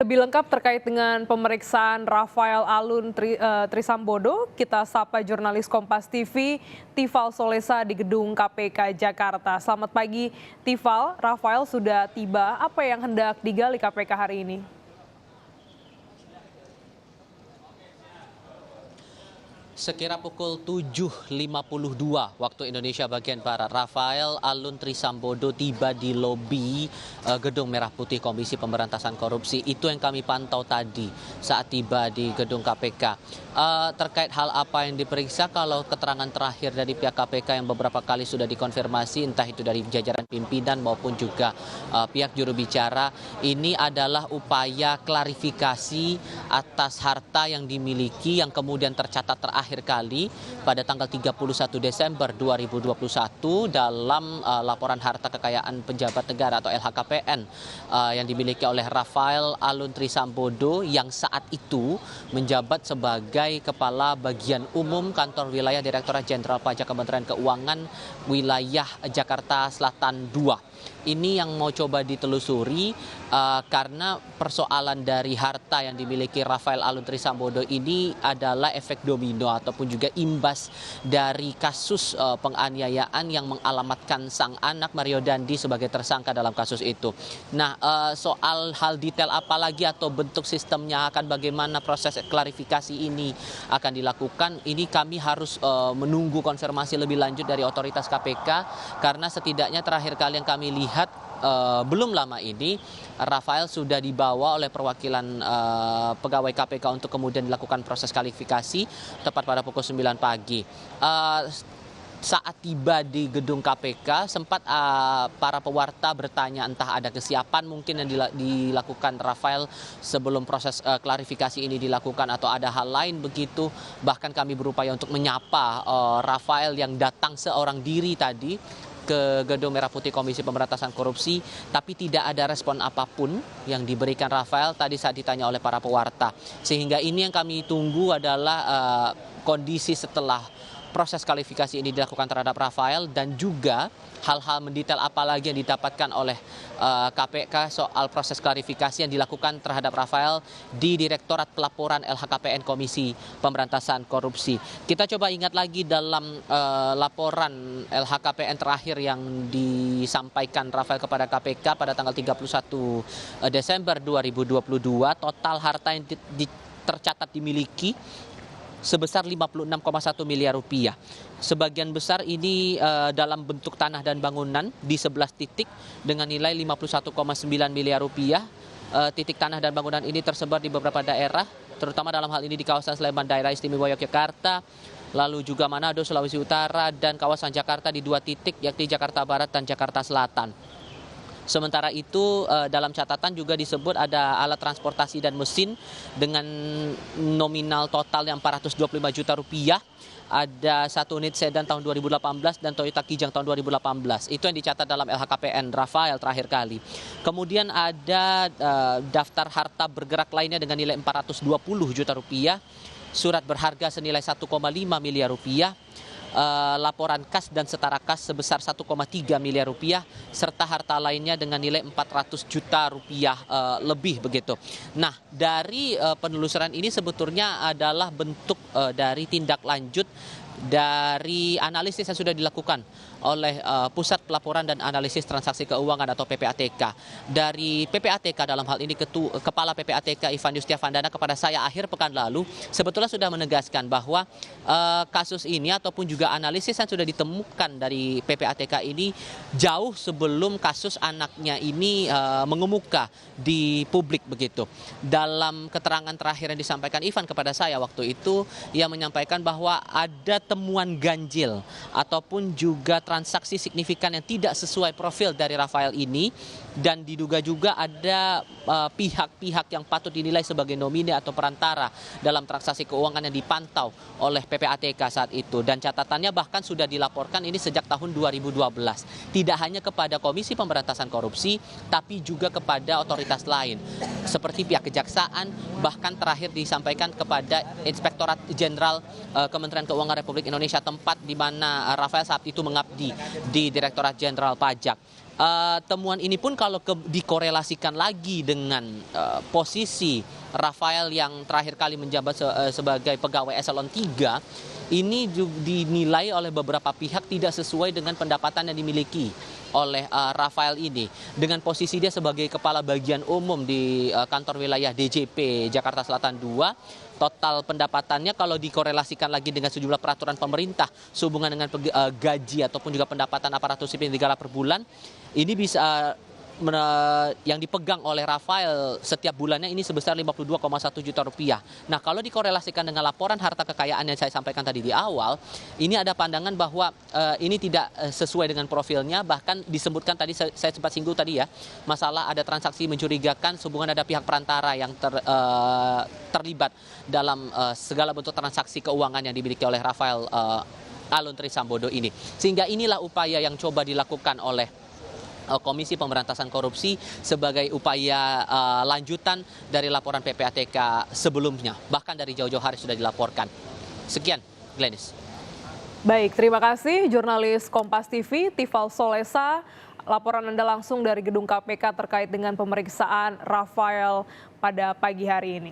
lebih lengkap terkait dengan pemeriksaan Rafael Alun Trisambodo, kita sapa jurnalis Kompas TV, Tifal Solesa di gedung KPK Jakarta. Selamat pagi, Tifal. Rafael sudah tiba. Apa yang hendak digali KPK hari ini? Sekira pukul 7.52 waktu Indonesia bagian Barat, Rafael Alun Trisambodo tiba di lobi Gedung Merah Putih Komisi Pemberantasan Korupsi. Itu yang kami pantau tadi saat tiba di gedung KPK. Terkait hal apa yang diperiksa, kalau keterangan terakhir dari pihak KPK yang beberapa kali sudah dikonfirmasi, entah itu dari jajaran pimpinan maupun juga pihak juru bicara, ini adalah upaya klarifikasi atas harta yang dimiliki yang kemudian tercatat terakhir kali pada tanggal 31 Desember 2021 dalam laporan harta kekayaan pejabat negara atau LHKPN yang dimiliki oleh Rafael Alun Trisambodo yang saat itu menjabat sebagai Kepala Bagian Umum Kantor Wilayah Direktorat Jenderal Pajak Kementerian Keuangan Wilayah Jakarta Selatan 2. Ini yang mau coba ditelusuri karena persoalan dari harta yang dimiliki Rafael Alun Trisambodo ini adalah efek domino ataupun juga imbas dari kasus penganiayaan yang mengalamatkan sang anak Mario Dandi sebagai tersangka dalam kasus itu. Nah, soal hal detail apa lagi atau bentuk sistemnya, akan bagaimana proses klarifikasi ini akan dilakukan, ini kami harus menunggu konfirmasi lebih lanjut dari otoritas KPK, karena setidaknya terakhir kali yang kami lihat belum lama ini Rafael sudah dibawa oleh perwakilan pegawai KPK untuk kemudian dilakukan proses klarifikasi tepat pada pukul 9 pagi. Saat tiba di gedung KPK sempat para pewarta bertanya entah ada kesiapan mungkin yang dilakukan Rafael sebelum proses klarifikasi ini dilakukan atau ada hal lain begitu. Bahkan kami berupaya untuk menyapa Rafael yang datang seorang diri tadi ke Gedung Merah Putih Komisi Pemberantasan Korupsi, tapi tidak ada respon apapun yang diberikan Rafael tadi saat ditanya oleh para pewarta. Sehingga ini yang kami tunggu adalah kondisi setelah proses kualifikasi ini dilakukan terhadap Rafael, dan juga hal-hal mendetail apa lagi yang didapatkan oleh KPK soal proses klarifikasi yang dilakukan terhadap Rafael di Direktorat Pelaporan LHKPN Komisi Pemberantasan Korupsi. Kita coba ingat lagi dalam laporan LHKPN terakhir yang disampaikan Rafael kepada KPK pada tanggal 31 Desember 2022, total harta yang tercatat dimiliki sebesar 56,1 miliar rupiah. Sebagian besar ini dalam bentuk tanah dan bangunan di 11 titik dengan nilai 51,9 miliar rupiah. Titik tanah dan bangunan ini tersebar di beberapa daerah, terutama dalam hal ini di kawasan Sleman, Daerah Istimewa Yogyakarta, lalu juga Manado, Sulawesi Utara, dan kawasan Jakarta di 2 titik, yakni Jakarta Barat dan Jakarta Selatan. Sementara itu dalam catatan juga disebut ada alat transportasi dan mesin dengan nominal total yang 425 juta rupiah. Ada 1 unit sedan tahun 2018 dan Toyota Kijang tahun 2018. Itu yang dicatat dalam LHKPN Rafael terakhir kali. Kemudian ada daftar harta bergerak lainnya dengan nilai 420 juta rupiah. Surat berharga senilai 1,5 miliar rupiah. Laporan kas dan setara kas sebesar 1,3 miliar rupiah, serta harta lainnya dengan nilai 400 juta rupiah lebih begitu. Nah, dari penelusuran ini sebetulnya adalah bentuk dari tindak lanjut dari analisis yang sudah dilakukan oleh Pusat Pelaporan dan Analisis Transaksi Keuangan atau PPATK. Dari PPATK dalam hal ini Kepala PPATK Ivan Yustiavandana kepada saya akhir pekan lalu sebetulnya sudah menegaskan bahwa kasus ini ataupun juga analisis yang sudah ditemukan dari PPATK ini jauh sebelum kasus anaknya ini mengemuka di publik begitu. Dalam keterangan terakhir yang disampaikan Ivan kepada saya waktu itu, ia menyampaikan bahwa ada temuan ganjil ataupun juga transaksi signifikan yang tidak sesuai profil dari Rafael ini, dan diduga juga ada pihak-pihak yang patut dinilai sebagai nomine atau perantara dalam transaksi keuangan yang dipantau oleh PPATK saat itu. Dan catatannya bahkan sudah dilaporkan ini sejak tahun 2012. Tidak hanya kepada Komisi Pemberantasan Korupsi, tapi juga kepada otoritas lain seperti pihak kejaksaan, bahkan terakhir disampaikan kepada Inspektorat Jenderal Kementerian Keuangan Republik Indonesia, tempat di mana Rafael saat itu mengabdi di Direktorat Jenderal Pajak. Temuan ini pun kalau dikorelasikan lagi dengan posisi Rafael yang terakhir kali menjabat sebagai pegawai eselon 3, ini dinilai oleh beberapa pihak tidak sesuai dengan pendapatan yang dimiliki oleh Rafael ini. Dengan posisi dia sebagai kepala bagian umum di kantor wilayah DJP Jakarta Selatan 2, total pendapatannya kalau dikorelasikan lagi dengan sejumlah peraturan pemerintah sehubungan dengan gaji ataupun juga pendapatan aparatur sipil negara per bulan, ini bisa yang dipegang oleh Rafael setiap bulannya ini sebesar 52,1 juta rupiah. Nah, kalau dikorelasikan dengan laporan harta kekayaan yang saya sampaikan tadi di awal, ini ada pandangan bahwa ini tidak sesuai dengan profilnya. Bahkan disebutkan tadi, saya sempat singgung tadi ya, masalah ada transaksi mencurigakan sehubungan ada pihak perantara yang terlibat dalam segala bentuk transaksi keuangan yang dimiliki oleh Rafael Alun Trisambodo ini. Sehingga inilah upaya yang coba dilakukan oleh Komisi Pemberantasan Korupsi sebagai upaya lanjutan dari laporan PPATK sebelumnya. Bahkan dari jauh-jauh hari sudah dilaporkan. Sekian, Glenis. Baik, terima kasih jurnalis Kompas TV, Tifal Solesa. Laporan Anda langsung dari gedung KPK terkait dengan pemeriksaan Rafael pada pagi hari ini.